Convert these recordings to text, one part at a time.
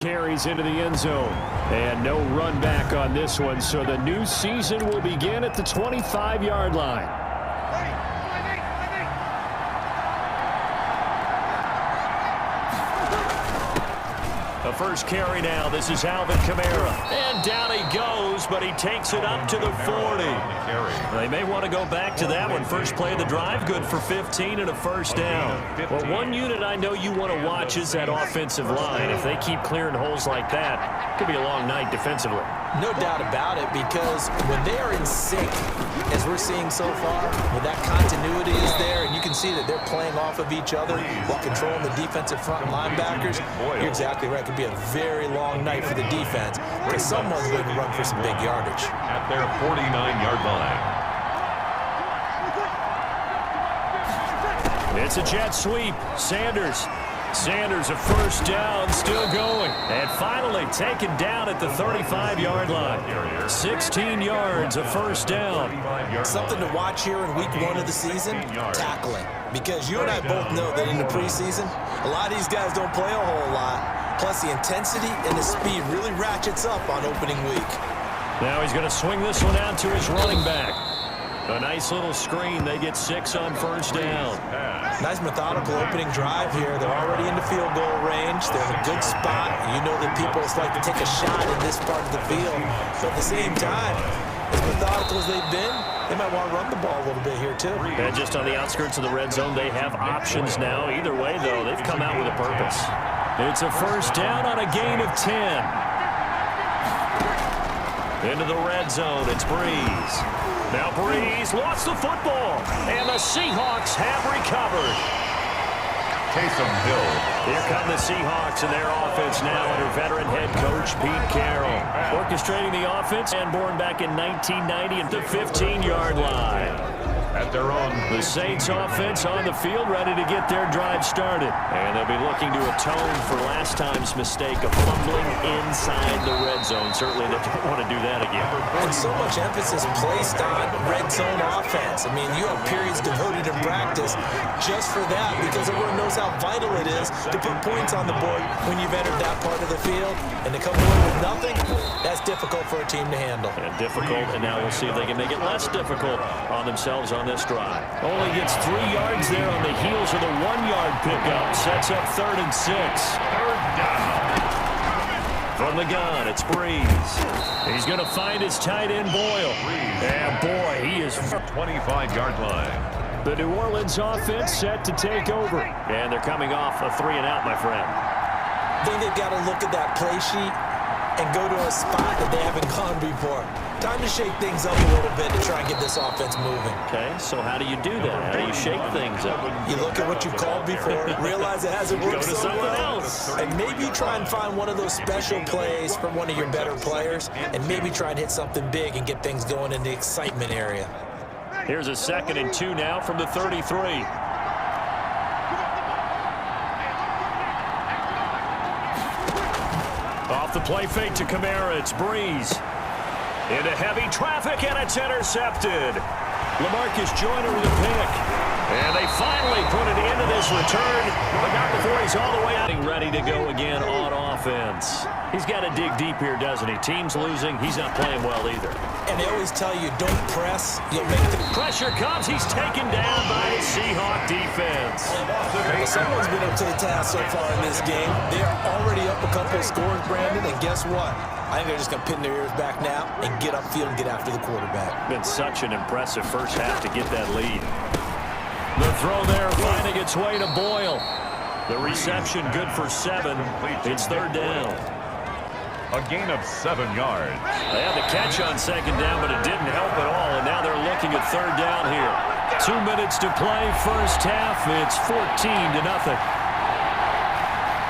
Carries into the end zone. And no run back on this one, so the new season will begin at the 25-yard line. The first carry now. This is Alvin Kamara. And down he goes, but he takes it up to the 40. They may want to go back to that one. First play of the drive, good for 15 and a first down. Well, one unit I know you want to watch is that offensive line. If they keep clearing holes like that, it could be a long night defensively. No doubt about it, because when they are in sync, as we're seeing so far, when that continuity is there, and you can see that they're playing off of each other while controlling the defensive front linebackers, you're exactly right. It could be a very long night for the defense, because someone's going to run for some big yardage. At their 49-yard line. It's a jet sweep. Sanders, a first down, still going. And finally taken down at the 35-yard line. 16 yards, a first down. Something to watch here in week 1 of the season, tackling. Because you and I both know that in the preseason, a lot of these guys don't play a whole lot. Plus, the intensity and the speed really ratchets up on opening week. Now he's going to swing this one out to his running back. A nice little screen. They get 6 on first down. Nice methodical opening drive here. They're already in the field goal range. They're in a good spot. You know that people like to take a shot in this part of the field. But at the same time, as methodical as they've been, they might want to run the ball a little bit here too. And just on the outskirts of the red zone, they have options now. Either way, though, they've come out with a purpose. It's a first down on a gain of 10. Into the red zone, it's Breeze. Now Breeze lost the football, and the Seahawks have recovered. Taysom Hill. Here come the Seahawks and their offense now under veteran head coach Pete Carroll. Orchestrating the offense and born back in 1990 at the 15-yard line. At their own. The Saints offense on the field, ready to get their drive started. And they'll be looking to atone for last time's mistake of fumbling inside the red zone. Certainly they don't want to do that again. And so much emphasis placed on red zone offense. I mean, you have periods devoted in practice just for that, because everyone knows how vital it is to put points on the board when you've entered that part of the field. And to come away with nothing, that's difficult for a team to handle. And difficult, and now we'll see if they can make it less difficult on themselves on this drive. Only gets 3 yards there on the heels of the 1-yard pickup. Sets up 3rd and 6. Third down. From the gun, it's Breeze. He's going to find his tight end, Boyle. And boy, he is 25-yard line. The New Orleans offense set to take over. And they're coming off a 3-and-out, my friend. I think they've got to look at that play sheet and go to a spot that they haven't gone before. Time to shake things up a little bit to try and get this offense moving. Okay, so how do you do that? How do you shake things up? You look at what you've called before, realize it hasn't worked so well, and maybe you try and find one of those special plays from one of your better players, and maybe try and hit something big and get things going in the excitement area. Here's a 2nd and 2 now from the 33. Off the play fake to Kamara, it's Breeze. Into heavy traffic, and it's intercepted. LaMarcus Joyner with a pick. And they finally put it into this return, but not before he's all the way out. Ready to go again on offense. He's got to dig deep here, doesn't he? Team's losing. He's not playing well either. And they always tell you, don't press. You'll make the pressure comes. He's taken down by the Seahawk defense. Someone's been up to the task so far in this game. They are already up a couple of scores, Brandon, and guess what? I think they're just going to pin their ears back now and get upfield and get after the quarterback. Been such an impressive first half to get that lead. The throw there finding its way to Boyle. The reception good for 7. It's 3rd down. A gain of 7 yards. They had the catch on 2nd down, but it didn't help at all, and now they're looking at 3rd down here. 2 minutes to play, first half. It's 14-0.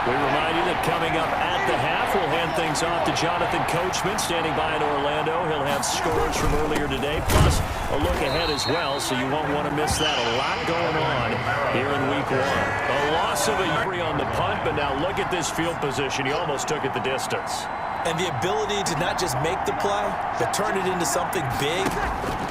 We remind you that coming up at the half, we'll hand things off to Jonathan Coachman, standing by in Orlando. He'll have scores from earlier today, plus a look ahead as well, so you won't want to miss that. A lot going on here in week 1. A loss of a yard on the punt, but now look at this field position. He almost took it the distance. And the ability to not just make the play, but turn it into something big,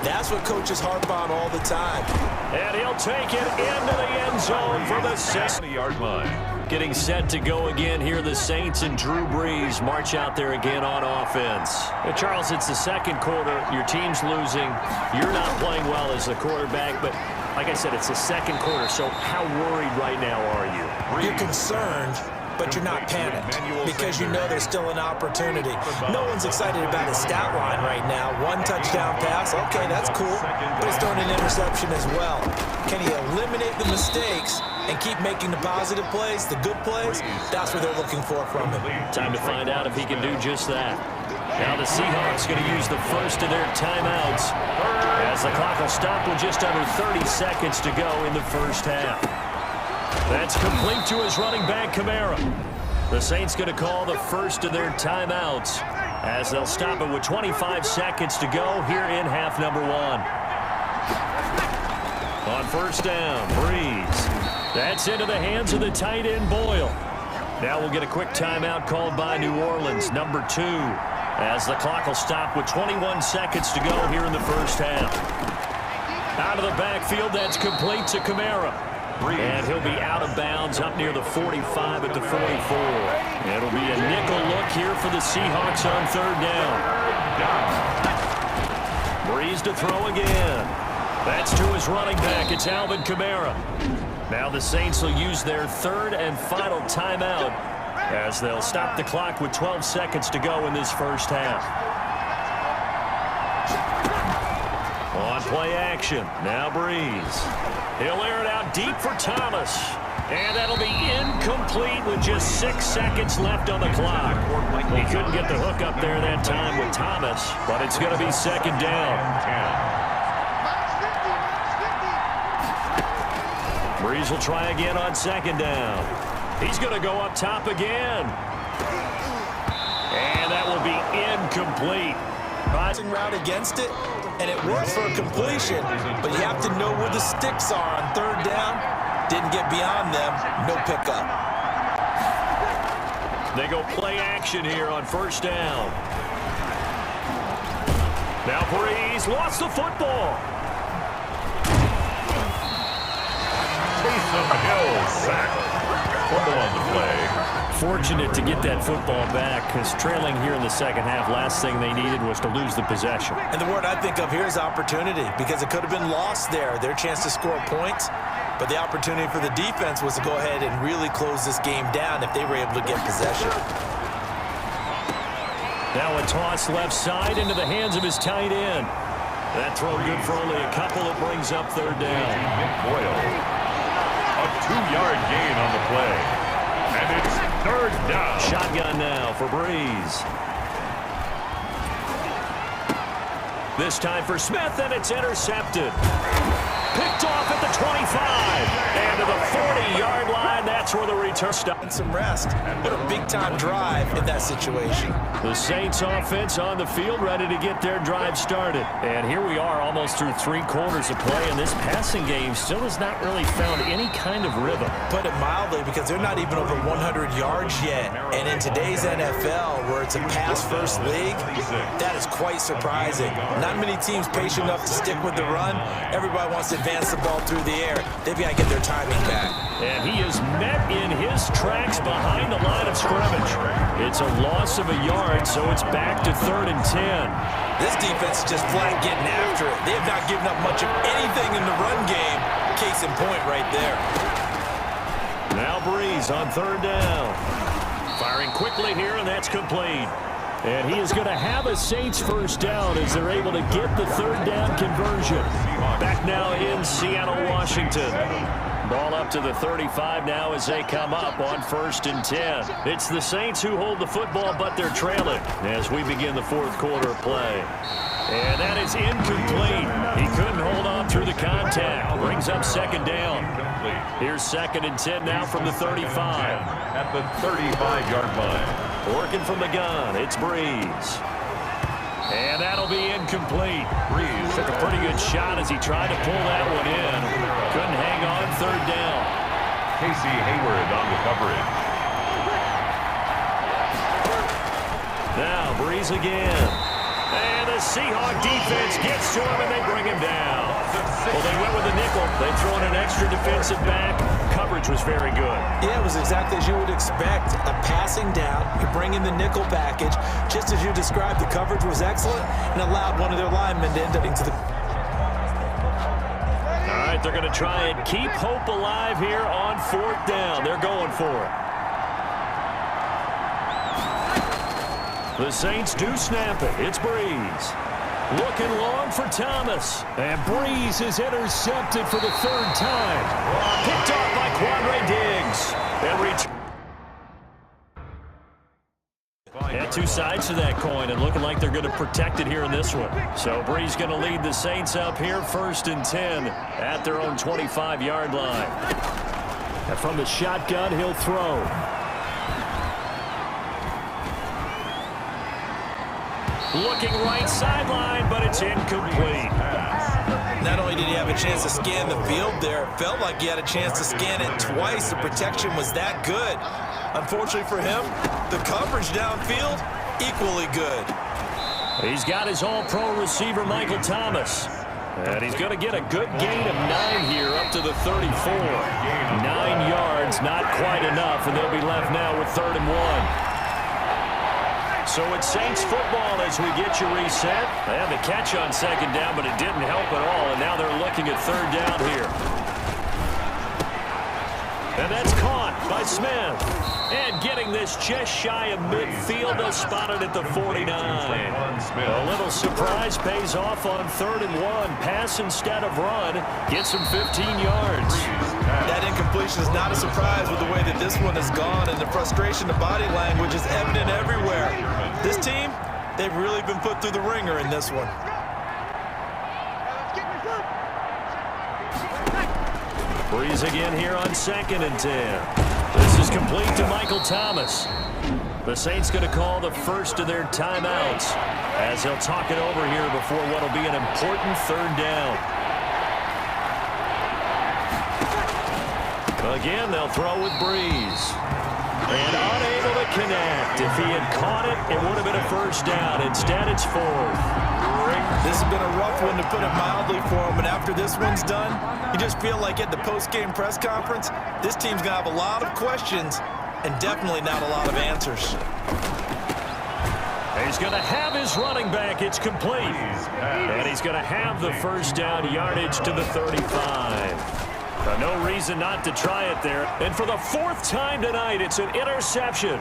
that's what coaches harp on all the time. And he'll take it into the end zone for the 60-yard line. Getting set to go again here, the Saints and Drew Brees march out there again on offense. Charles, it's the second quarter. Your team's losing. You're not playing well as the quarterback, but like I said, it's the second quarter, so how worried right now are you? You're concerned, but you're not panicked because you know there's still an opportunity. No one's excited about his stat line right now. One touchdown pass, okay, that's cool, but he's throwing an interception as well. Can he eliminate the mistakes and keep making the positive plays, the good plays? That's what they're looking for from him. Time to find out if he can do just that. Now the Seahawks going to use the first of their timeouts as the clock will stop with just under 30 seconds to go in the first half. That's complete to his running back, Kamara. The Saints going to call the first of their timeouts as they'll stop it with 25 seconds to go here in half number one. On first down, Brees. That's into the hands of the tight end, Boyle. Now we'll get a quick timeout called by New Orleans, number 2, as the clock will stop with 21 seconds to go here in the first half. Out of the backfield, that's complete to Kamara. And he'll be out of bounds up near the 45 at the 44. It'll be a nickel look here for the Seahawks on third down. Brees to throw again. That's to his running back. It's Alvin Kamara. Now the Saints will use their third and final timeout as they'll stop the clock with 12 seconds to go in this first half. On play action, now Brees. He'll air it out deep for Thomas. And that'll be incomplete with just 6 seconds left on the clock. He couldn't get the hook up there that time with Thomas, but it's going to be second down. Brees will try again on second down. He's going to go up top again. And that will be incomplete. Crossing route against it, and it worked for a completion, but you have to know where the sticks are on third down. Didn't get beyond them. No pickup. They go play action here on first down. Now Brees lost the football. Taysom Hill sack. Fumble on the play. Fortunate to get that football back because trailing here in the second half, last thing they needed was to lose the possession. And the word I think of here is opportunity because it could have been lost there. Their chance to score points, but the opportunity for the defense was to go ahead and really close this game down if they were able to get possession. Now a toss left side into the hands of his tight end. That throw good for only a couple. It brings up third down. Boyle. A 2-yard gain on the play. And it's third down. Shotgun now for Brees. This time for Smith, and it's intercepted. Picked off at the 25. And to the 40-yard line, that's where the return stopped. Some rest. What a big-time drive in that situation. The Saints offense on the field ready to get their drive started. And here we are almost through 3 quarters of play, and this passing game still has not really found any kind of rhythm. Put it mildly, because they're not even over 100 yards yet. And in today's NFL, where it's a pass-first league, that is quite surprising. Not many teams patient enough to stick with the run. Everybody wants to advance the ball through the air. They've got to get their timing back. And he is met in his tracks behind the line of scrimmage. It's a loss of a yard, so it's back to 3rd and 10. This defense is just flat getting after it. They have not given up much of anything in the run game. Case in point right there. Now Brees on 3rd down. Firing quickly here, and that's complete. And he is going to have a Saints first down as they're able to get the 3rd down conversion. Back now in Seattle, Washington. Ball up to the 35 now as they come up on 1st and 10. It's the Saints who hold the football, but they're trailing as we begin the 4th quarter of play. And that is incomplete. He couldn't hold on through the contact. Brings up 2nd down. Here's 2nd and 10 now from the 35. At the 35-yard line. Working from the gun, it's Brees. And that'll be incomplete. Brees took a pretty good shot as he tried to pull that one in. Couldn't hang on 3rd down. Casey Hayward on the coverage. Now Brees again. And the Seahawk defense gets to him and they bring him down. Well, they went with the nickel. They throw in an extra defensive back. Coverage coverage was very good. Yeah, it was exactly as you would expect. A passing down, you bring in the nickel package. Just as you described, the coverage was excellent and allowed one of their linemen to end up into the... All right, they're going to try and keep hope alive here on 4th down. They're going for it. The Saints do snap it. It's Breeze. Looking long for Thomas. And Breeze is intercepted for the 3rd time. Picked off by Quandre Diggs. And two sides to that coin, and looking like they're going to protect it here in this one. So Breeze going to lead the Saints up here 1st and 10 at their own 25-yard line. And from the shotgun, he'll throw. Looking right sideline, but it's incomplete. Not only did he have a chance to scan the field there, it felt like he had a chance to scan it twice. The protection was that good. Unfortunately for him, the coverage downfield, equally good. He's got his all-pro receiver, Michael Thomas. And he's going to get a good gain of 9 here up to the 34. 9 yards, not quite enough, and they'll be left now with 3rd and 1. So it's Saints football as we get you reset. They had the catch on 2nd down, but it didn't help at all, and now they're looking at 3rd down here. And that's caught by Smith. And getting this just shy of midfield, they'll spot it at the 49. A little surprise pays off on 3rd and 1. Pass instead of run. Gets him 15 yards. That incompletion is not a surprise with the way that this one has gone, and the frustration, the body language is evident everywhere. This team, they've really been put through the ringer in this one. Breeze again here on 2nd and 10. This is complete to Michael Thomas. The Saints going to call the first of their timeouts as he'll talk it over here before what will be an important 3rd down. Again, they'll throw with Breeze. And unable to connect. If he had caught it, it would have been a 1st down. Instead, it's 4th. This has been a rough one, to put it mildly, for him. And after this one's done, you just feel like at the post-game press conference, this team's going to have a lot of questions and definitely not a lot of answers. He's going to have his running back. It's complete. And he's going to have the 1st down yardage to the 35. No reason not to try it there. And for the 4th time tonight, it's an interception.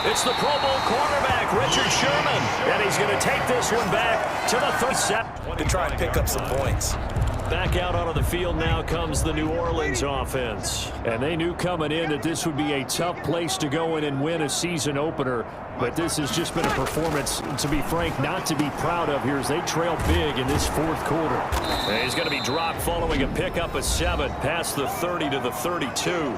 It's the Pro Bowl cornerback, Richard Sherman. And he's going to take this one back to the 37. To try and pick up some points. Back out onto the field now comes the New Orleans offense. And they knew coming in that this would be a tough place to go in and win a season opener. But this has just been a performance, to be frank, not to be proud of here as they trail big in this 4th quarter. And he's going to be dropped following a pickup of 7 past the 30 to the 32.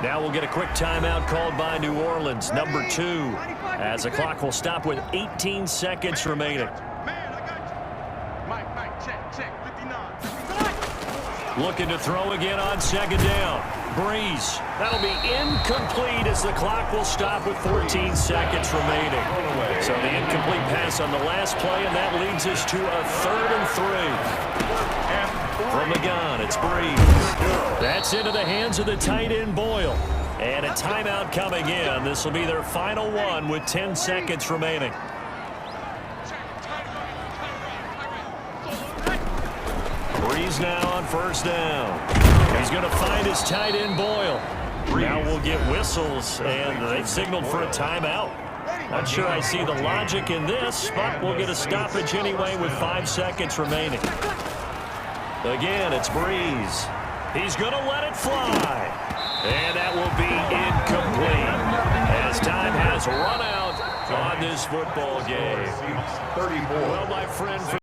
Now we'll get a quick timeout called by New Orleans, number 2, as the clock will stop with 18 seconds remaining. Looking to throw again on 2nd down. Breeze. That'll be incomplete as the clock will stop with 14 seconds remaining. So the incomplete pass on the last play, and that leads us to a 3rd and 3. From the gun, it's Breeze. That's into the hands of the tight end, Boyle. And a timeout coming in. This will be their final one with 10 seconds remaining. Breeze now on 1st down. He's going to find his tight end, Boyle. Now we'll get whistles, and they've signaled for a timeout. Not sure I see the logic in this, but we'll get a stoppage anyway with 5 seconds remaining. Again, it's Breeze. He's going to let it fly. And that will be incomplete as time has run out on this football game. 34. Well, my friend...